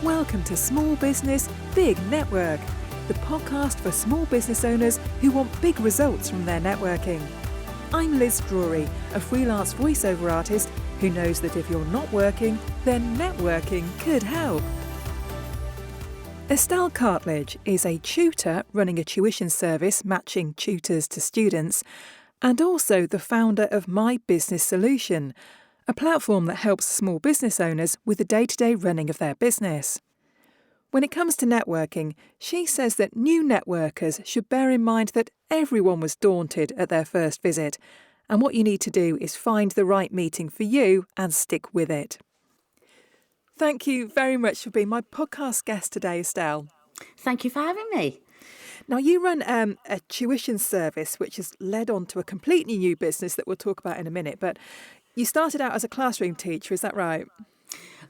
Welcome to Small Business, Big Network, the podcast for small business owners who want big results from their networking. I'm Liz Drury, a freelance voiceover artist who knows that if you're not working, then networking could help. Estelle Cartlidge is a tutor running a tuition service matching tutors to students, and also the founder of My Biz Solution, a platform that helps small business owners with the day-to-day running of their business. When it comes to networking, she says that new networkers should bear in mind that everyone was daunted at their first visit, and what you need to do is find the right meeting for you and stick with it. Thank you very much for being my podcast guest today, Estelle. Thank you for having me. Now, you run a tuition service which has led on to a completely new business that we'll talk about in a minute, but you started out as a classroom teacher, is that right?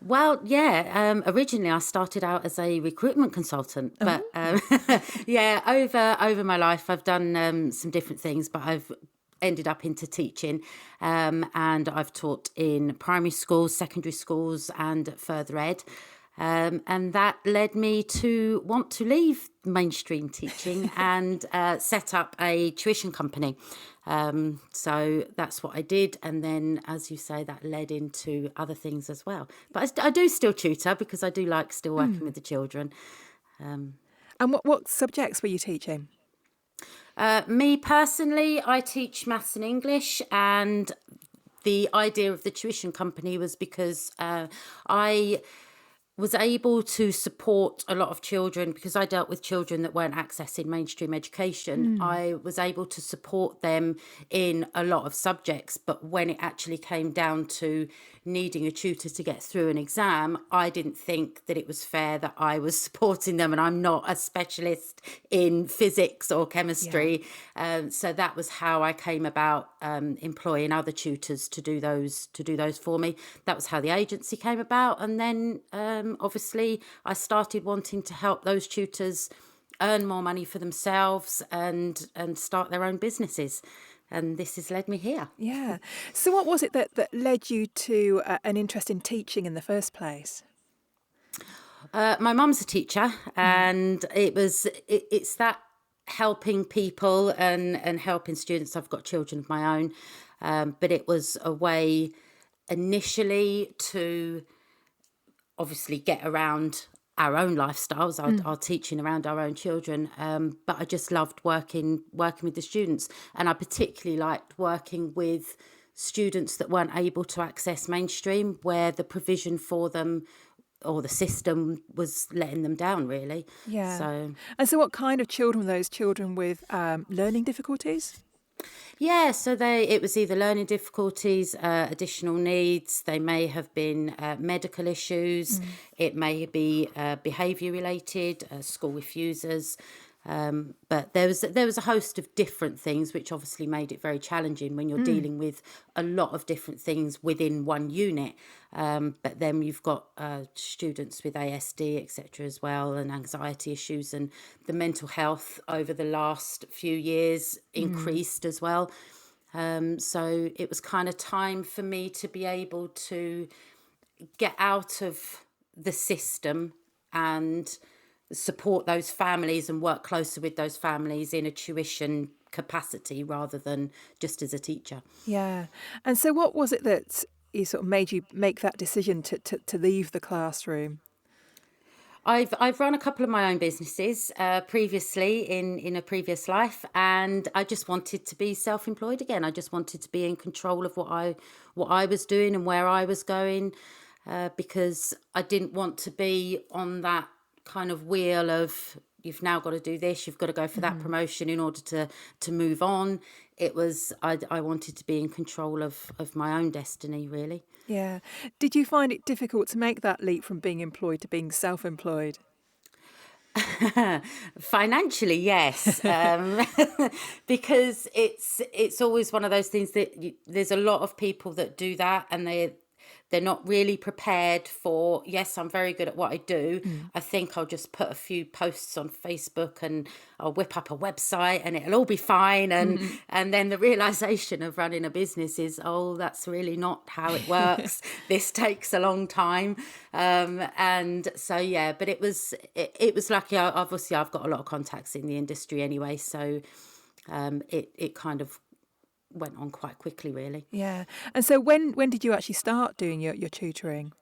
Well, yeah. Originally, I started out as a recruitment consultant, but over my life, I've done some different things, but I've ended up into teaching, and I've taught in primary schools, secondary schools, and further ed. And that led me to want to leave mainstream teaching and set up a tuition company. So that's what I did. And then, as you say, that led into other things as well. But I do still tutor because I do like still working with the children. And what subjects were you teaching? Me personally, I teach maths and English, and the idea of the tuition company was because I was able to support a lot of children because I dealt with children that weren't accessing mainstream education. I was able to support them in a lot of subjects, but when it actually came down to needing a tutor to get through an exam, I didn't think that it was fair that I was supporting them, and I'm not a specialist in physics or chemistry. So that was how I came about employing other tutors to do those for me. That was how the agency came about, and then obviously I started wanting to help those tutors earn more money for themselves and start their own businesses. And this has led me here. Yeah. So what was it that led you to an interest in teaching in the first place? My mum's a teacher, and it's that helping people and helping students. I've got children of my own, but it was a way initially to obviously get around our own lifestyles, our teaching around our own children. But I just loved working with the students. And I particularly liked working with students that weren't able to access mainstream, where the provision for them or the system was letting them down, really. Yeah. And so what kind of children were those children with learning difficulties? Yeah, so it was either learning difficulties, additional needs. They may have been medical issues. It may be behaviour related, school refusers. But there was a host of different things, which obviously made it very challenging when you're dealing with a lot of different things within one unit. But then you've got students with ASD, etc. as well, and anxiety issues, and the mental health over the last few years increased as well. So it was kind of time for me to be able to get out of the system and support those families and work closer with those families in a tuition capacity rather than just as a teacher. Yeah. And so what was it that sort of made you make that decision to leave the classroom? I've run a couple of my own businesses previously in a previous life, and I just wanted to be self-employed again. I just wanted to be in control of what I was doing and where I was going, because I didn't want to be on that kind of wheel of you've now got to do this, you've got to go for that promotion in order to move on. It was I wanted to be in control of my own destiny, really. Yeah. Did you find it difficult to make that leap from being employed to being self-employed? Financially, yes, because it's always one of those things that there's a lot of people that do that, and they're not really prepared for, yes, I'm very good at what I do. I think I'll just put a few posts on Facebook and I'll whip up a website and it'll all be fine. And then the realization of running a business is, oh, that's really not how it works. This takes a long time. And so, yeah, but it was lucky. Obviously, I've got a lot of contacts in the industry anyway. So it kind of went on quite quickly, really. Yeah. And so when did you actually start doing your tutoring?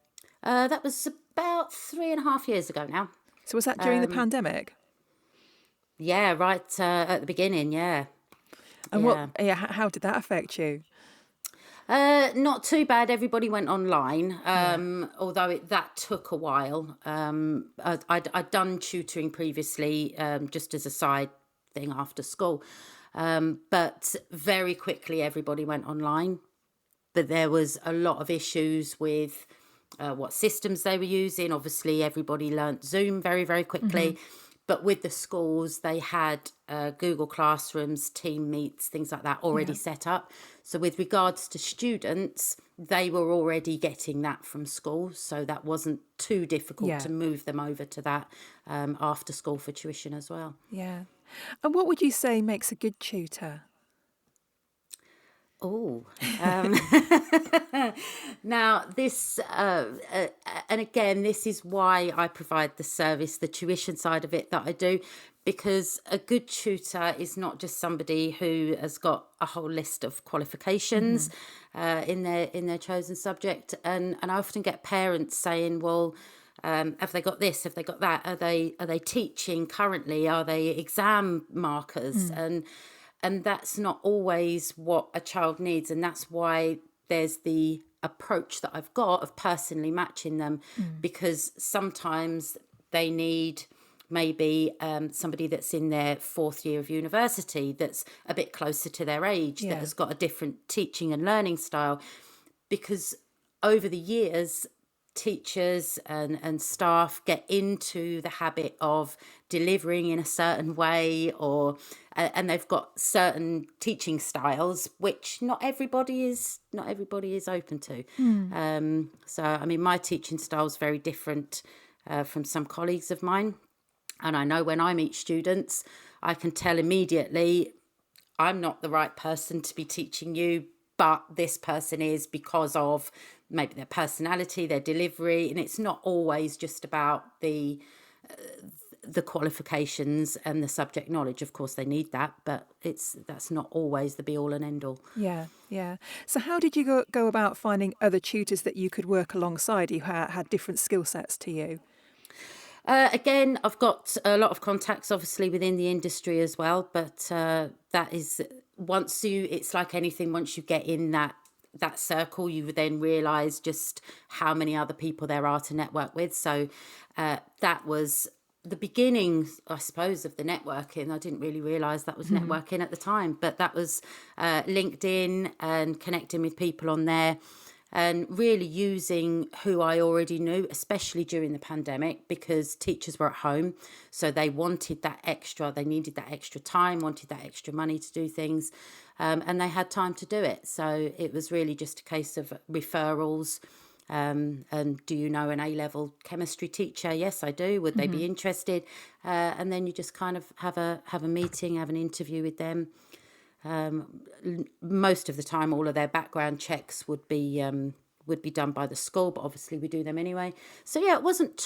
That was about 3.5 years ago now. So was that during the pandemic? Yeah, right at the beginning, yeah. And Yeah. how did that affect you? Not too bad. Everybody went online, although that took a while. I'd done tutoring previously, just as a side thing after school. But very quickly, everybody went online. But there was a lot of issues with what systems they were using. Obviously, everybody learnt Zoom very, very quickly. But with the schools, they had Google Classrooms, Team Meets, things like that already set up. So with regards to students, they were already getting that from school. So that wasn't too difficult to move them over to that after school for tuition as well. Yeah. And what would you say makes a good tutor? Oh, now this, and again, this is why I provide the service, the tuition side of it that I do, because a good tutor is not just somebody who has got a whole list of qualifications in their chosen subject, and I often get parents saying, well, have they got this? Have they got that? Are they teaching currently? Are they exam markers? And that's not always what a child needs. And that's why there's the approach that I've got of personally matching them, because sometimes they need maybe somebody that's in their 4th year of university that's a bit closer to their age, that has got a different teaching and learning style. Because over the years, teachers and staff get into the habit of delivering in a certain way, or and they've got certain teaching styles which not everybody is open to. So I mean, my teaching style is very different from some colleagues of mine, and I know when I meet students, I can tell immediately I'm not the right person to be teaching you, but this person is, because of maybe their personality, their delivery. And it's not always just about the qualifications and the subject knowledge. Of course, they need that, but that's not always the be all and end all. Yeah, yeah. So how did you go about finding other tutors that you could work alongside who had different skill sets to you? Again, I've got a lot of contacts, obviously, within the industry as well. But that is, it's like anything, once you get in that circle, you then realise just how many other people there are to network with. So that was the beginning, I suppose, of the networking. I didn't really realise that was networking at the time, but that was LinkedIn and connecting with people on there, and really using who I already knew, especially during the pandemic, because teachers were at home. So they wanted that extra, they needed that extra time, wanted that extra money to do things. And they had time to do it. So it was really just a case of referrals. And do you know an A-level chemistry teacher? Yes, I do. Would they be interested? And then you just kind of have a meeting, have an interview with them. Most of the time, all of their background checks would be done by the school, but obviously we do them anyway. So yeah, it wasn't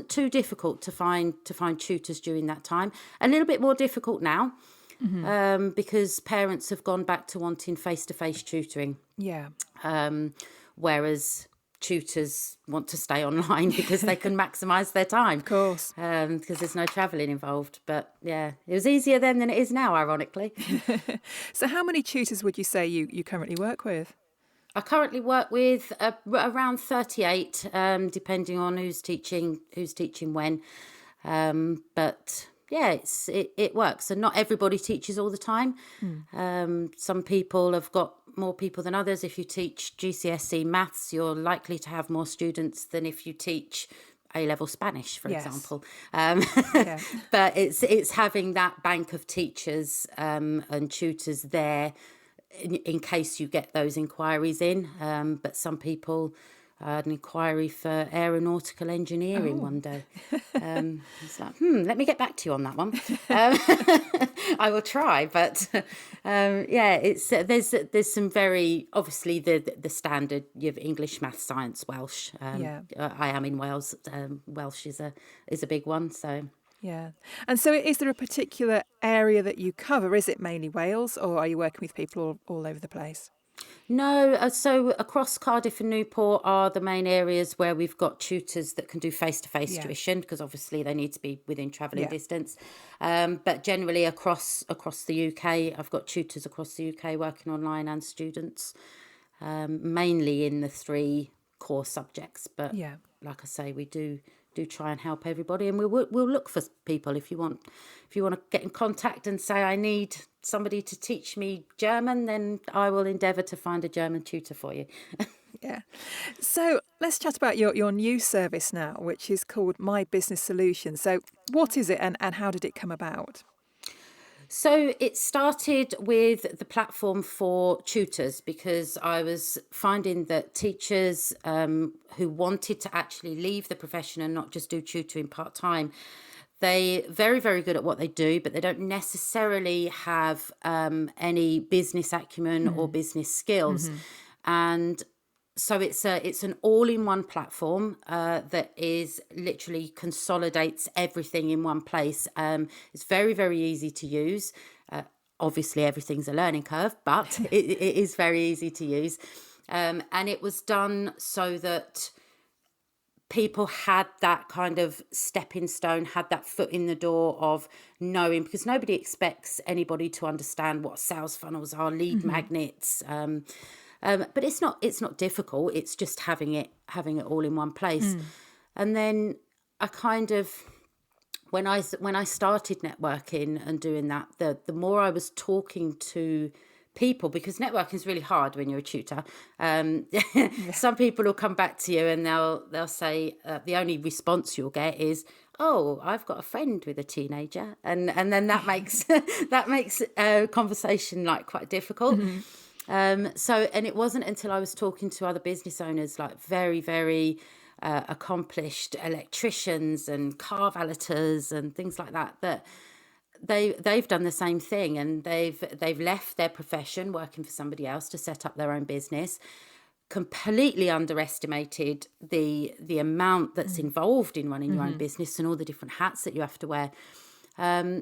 too difficult to find tutors during that time. A little bit more difficult now, because parents have gone back to wanting face-to-face tutoring. Yeah. Whereas tutors want to stay online because they can maximise their time. Of course. Because there's no travelling involved. But yeah, it was easier then than it is now, ironically. So how many tutors would you say you currently work with? I currently work with around 38, depending on who's teaching when. But yeah, it works. And not everybody teaches all the time. Some people have got more people than others. If you teach GCSE maths, you're likely to have more students than if you teach A-level Spanish, for example. But it's having that bank of teachers and tutors there in case you get those inquiries in. But some people had an inquiry for aeronautical engineering one day. It's like, let me get back to you on that one. I will try, but it's there's some very obviously the standard. You have English, maths, science, Welsh. I am in Wales. Welsh is a big one. So. Yeah. And so is there a particular area that you cover? Is it mainly Wales, or are you working with people all over the place? No, so across Cardiff and Newport are the main areas where we've got tutors that can do face-to-face tuition, because obviously they need to be within travelling distance. But generally across the UK, I've got tutors across the UK working online and students, mainly in the 3 core subjects. But like I say, we do try and help everybody, and we'll look for people. If you want to get in contact and say, I need somebody to teach me German, then I will endeavour to find a German tutor for you. Yeah. So let's chat about your new service now, which is called My Business Solution. So what is it, and how did it come about? So it started with the platform for tutors, because I was finding that teachers who wanted to actually leave the profession and not just do tutoring part-time, they're very, very good at what they do, but they don't necessarily have any business acumen or business skills. And so it's an all-in-one platform that is literally consolidates everything in one place. It's very, very easy to use. Obviously, everything's a learning curve, but it is very easy to use. And it was done so that people had that kind of stepping stone, had that foot in the door of knowing, because nobody expects anybody to understand what sales funnels are, lead magnets. But it's not difficult. It's just having it all in one place. And then I kind of, when I started networking and doing that, the more I was talking to people, because networking is really hard when you're a tutor. Some people will come back to you and they'll say the only response you'll get is, "Oh, I've got a friend with a teenager," and then that makes conversation like quite difficult. And it wasn't until I was talking to other business owners, like very, very accomplished electricians and car valeters and things like that, that they've done the same thing, and they've left their profession working for somebody else to set up their own business, completely underestimated the amount that's involved in running your own business and all the different hats that you have to wear.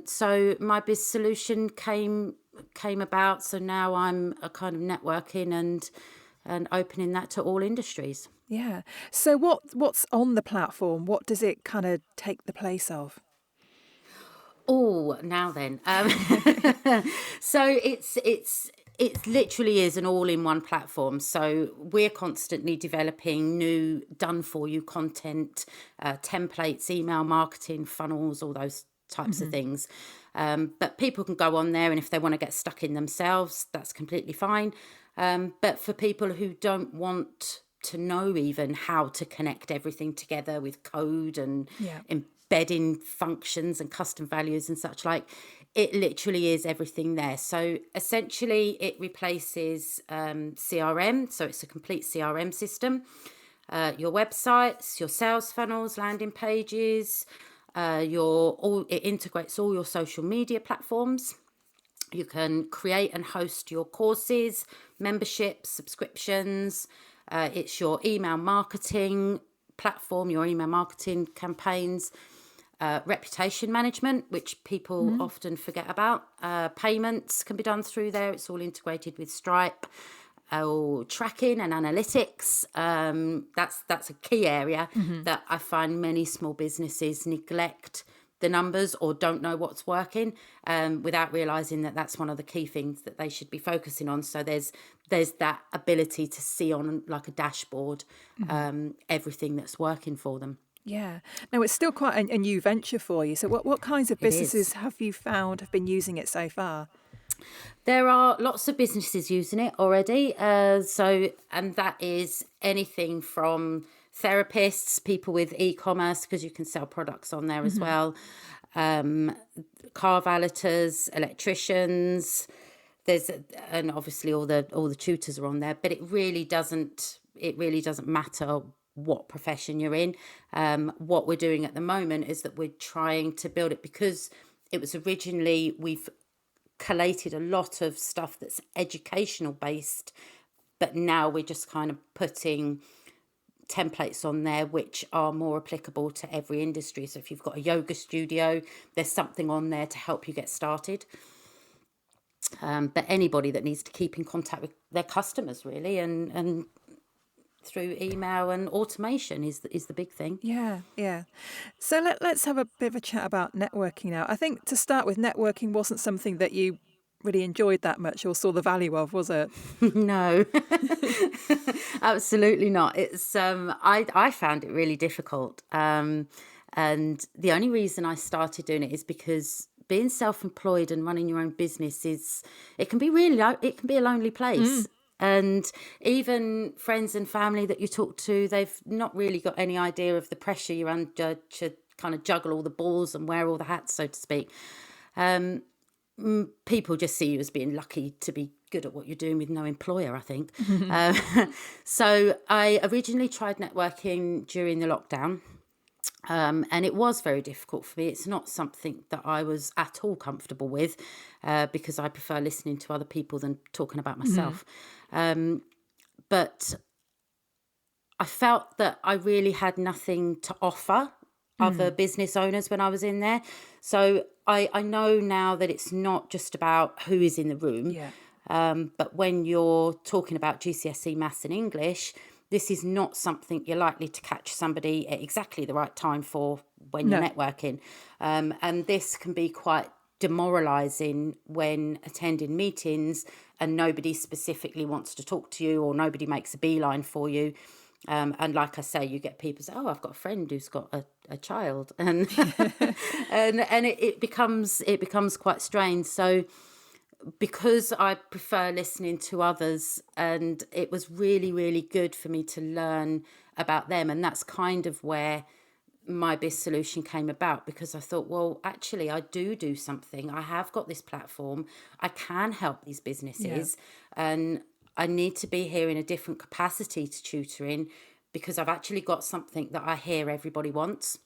So My Biz Solution came about. So now I'm a kind of networking and opening that to all industries. Yeah. So what's on the platform? What does it kind of take the place of? Oh, now then. So it literally is an all-in-one platform. So we're constantly developing new done-for-you content, templates, email marketing, funnels, all those types of things. But people can go on there, and if they want to get stuck in themselves, that's completely fine. But for people who don't want to know even how to connect everything together with code and embedding functions and custom values and such like, it literally is everything there. So essentially it replaces CRM. So it's a complete CRM system. Your websites, your sales funnels, landing pages, it integrates all your social media platforms. You can create and host your courses, memberships, subscriptions. It's your email marketing platform, your email marketing campaigns, reputation management, which people often forget about. Payments can be done through there. It's all integrated with Stripe. Tracking and analytics. That's a key area that I find many small businesses neglect the numbers or don't know what's working, without realizing that that's one of the key things that they should be focusing on. So there's that ability to see on like a dashboard everything that's working for them. Yeah. Now, it's still quite a new venture for you. So what kinds of businesses have you found have been using it so far? There are lots of businesses using it already. And that is anything from therapists, people with e-commerce, because you can sell products on there as well, car valeters, electricians, and obviously all the tutors are on there, but it really doesn't matter what profession you're in. What we're doing at the moment is that we're trying to build it, because it was originally, we've collated a lot of stuff that's educational based, but now we're just kind of putting templates on there which are more applicable to every industry. So if you've got a yoga studio, there's something on there to help you get started. But anybody that needs to keep in contact with their customers, really, and through email and automation is the big thing. Yeah. So let's have a bit of a chat about networking now. I think to start with, networking wasn't something that you really enjoyed that much or saw the value of, was it? No, absolutely not. It's I found it really difficult, and the only reason I started doing it is because being self-employed and running your own business it can be a lonely place. And even friends and family that you talk to, they've not really got any idea of the pressure you're under to kind of juggle all the balls and wear all the hats, so to speak. People just see you as being lucky to be good at what you're doing with no employer, I think. So I originally tried networking during the lockdown. And it was very difficult for me. It's not something that I was at all comfortable with, because I prefer listening to other people than talking about myself. But I felt that I really had nothing to offer other business owners when I was in there. So I know now that it's not just about who is in the room, but when you're talking about GCSE maths and English, this is not something you're likely to catch somebody at exactly the right time for when you're networking. And this can be quite demoralising when attending meetings and nobody specifically wants to talk to you, or nobody makes a beeline for you. And like I say, you get people say, "Oh, I've got a friend who's got a child," and and it becomes quite strange. So because I prefer listening to others, and it was really, really good for me to learn about them. And that's kind of where My Biz Solution came about, because I thought, well, actually, I do something. I have got this platform. I can help these businesses, and I need to be here in a different capacity to tutoring, because I've actually got something that I hear everybody wants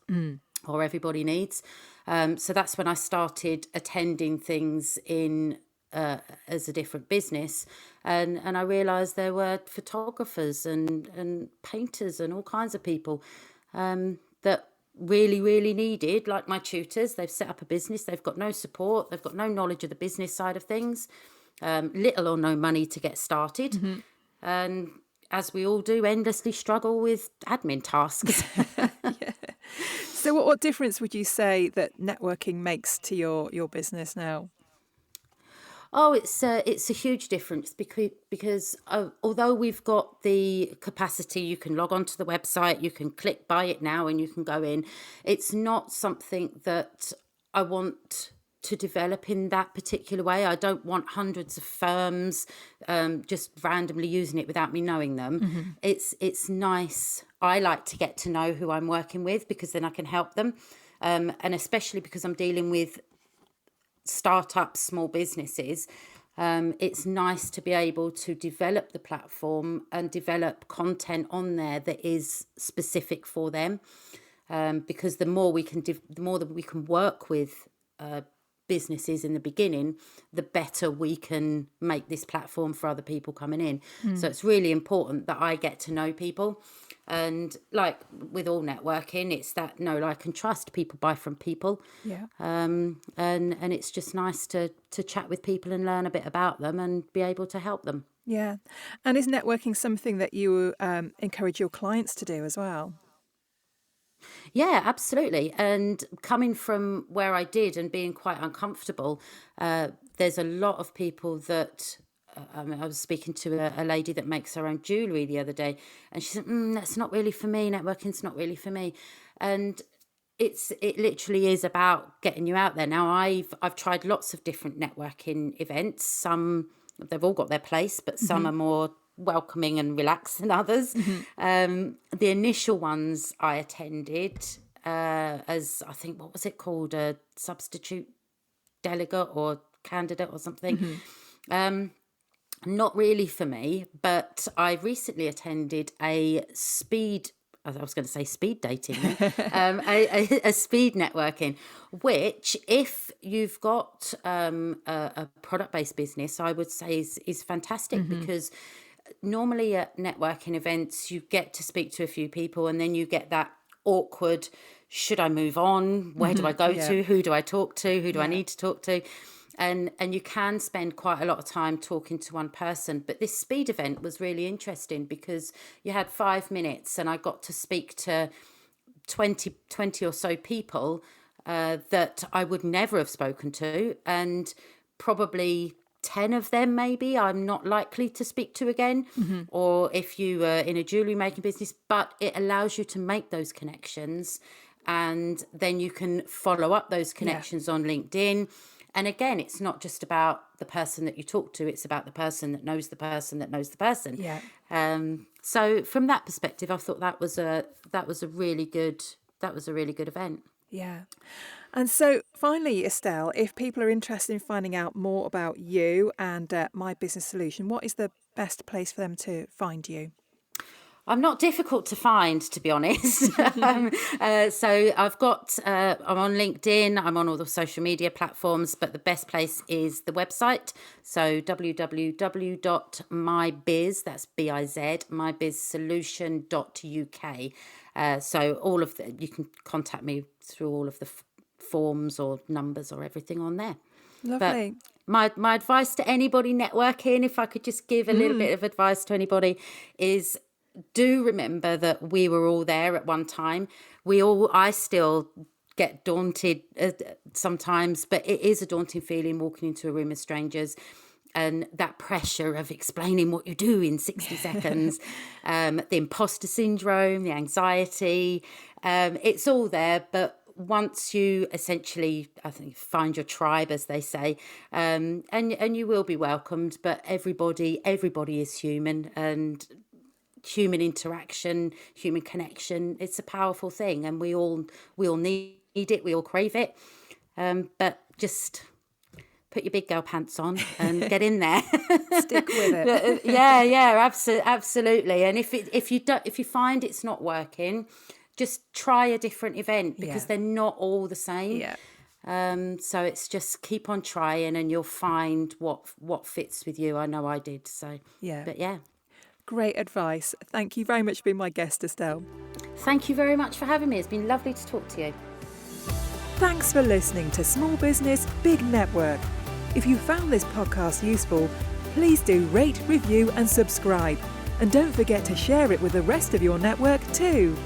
or everybody needs. So that's when I started attending things in as a different business, and I realised there were photographers and painters and all kinds of people that really needed, like my tutors. They've set up a business, they've got no support, they've got no knowledge of the business side of things, little or no money to get started, and as we all do, endlessly struggle with admin tasks. So what difference would you say that networking makes to your business now? Oh, it's a huge difference, because although we've got the capacity, you can log onto the website, you can click buy it now, and you can go in. It's not something that I want to develop in that particular way. I don't want hundreds of firms just randomly using it without me knowing them. It's nice. I like to get to know who I'm working with, because then I can help them, and especially because I'm dealing with startups, small businesses, it's nice to be able to develop the platform and develop content on there that is specific for them, because the more that we can work with businesses in the beginning, the better we can make this platform for other people coming in. So it's really important that I get to know people. And like with all networking, it's that know, like, and trust. People buy from people. And it's just nice to chat with people and learn a bit about them and be able to help them. Yeah. And is networking something that you encourage your clients to do as well? Yeah, absolutely. And coming from where I did and being quite uncomfortable, there's a lot of people that. I was speaking to a lady that makes her own jewellery the other day, and she said, "That's not really for me. Networking's not really for me." And it literally is about getting you out there. Now, I've tried lots of different networking events. Some, they've all got their place, but some are more welcoming and relaxed than others. The initial ones I attended as, I think, what was it called, a substitute delegate or candidate or something. Not really for me, but I recently attended a speed dating, a speed networking, which if you've got a product-based business, I would say is fantastic, because normally at networking events, you get to speak to a few people and then you get that awkward, should I move on? Where do I go to? Who do I talk to? Who do I need to talk to? And you can spend quite a lot of time talking to one person. But this speed event was really interesting because you had 5 minutes and I got to speak to 20 or so people that I would never have spoken to. And probably 10 of them maybe I'm not likely to speak to again. Or if you are in a jewellery making business, but it allows you to make those connections. And then you can follow up those connections on LinkedIn. And again, it's not just about the person that you talk to, it's about the person that knows the person that knows the person. So from that perspective, I thought that was a really good event. Yeah. And so finally, Estelle, if people are interested in finding out more about you and My Business Solution, what is the best place for them to find you? I'm not difficult to find, to be honest. So I've got, I'm on LinkedIn, I'm on all the social media platforms, but the best place is the website. So www.mybiz, that's B-I-Z, mybizsolution.uk. So all of you can contact me through all of the forms or numbers or everything on there. Lovely. But my advice to anybody networking, if I could just give a little bit of advice to anybody, is do remember that we were all there at one time. I still get daunted sometimes, but it is a daunting feeling walking into a room of strangers, and that pressure of explaining what you do in 60 seconds, the imposter syndrome, the anxiety, it's all there. But once you essentially, I think, find your tribe, as they say, and you will be welcomed. But everybody is human, and human interaction, human connection, it's a powerful thing, and we all need it, we all crave it, but just put your big girl pants on and get in there. Stick with it. Absolutely. And if you find it's not working, just try a different event, because they're not all the same. So it's just keep on trying and you'll find what fits with you. I know I did. So but Great advice. Thank you very much for being my guest, Estelle. Thank you very much for having me. It's been lovely to talk to you. Thanks for listening to Small Business, Big Network. If you found this podcast useful, please do rate, review and subscribe. And don't forget to share it with the rest of your network too.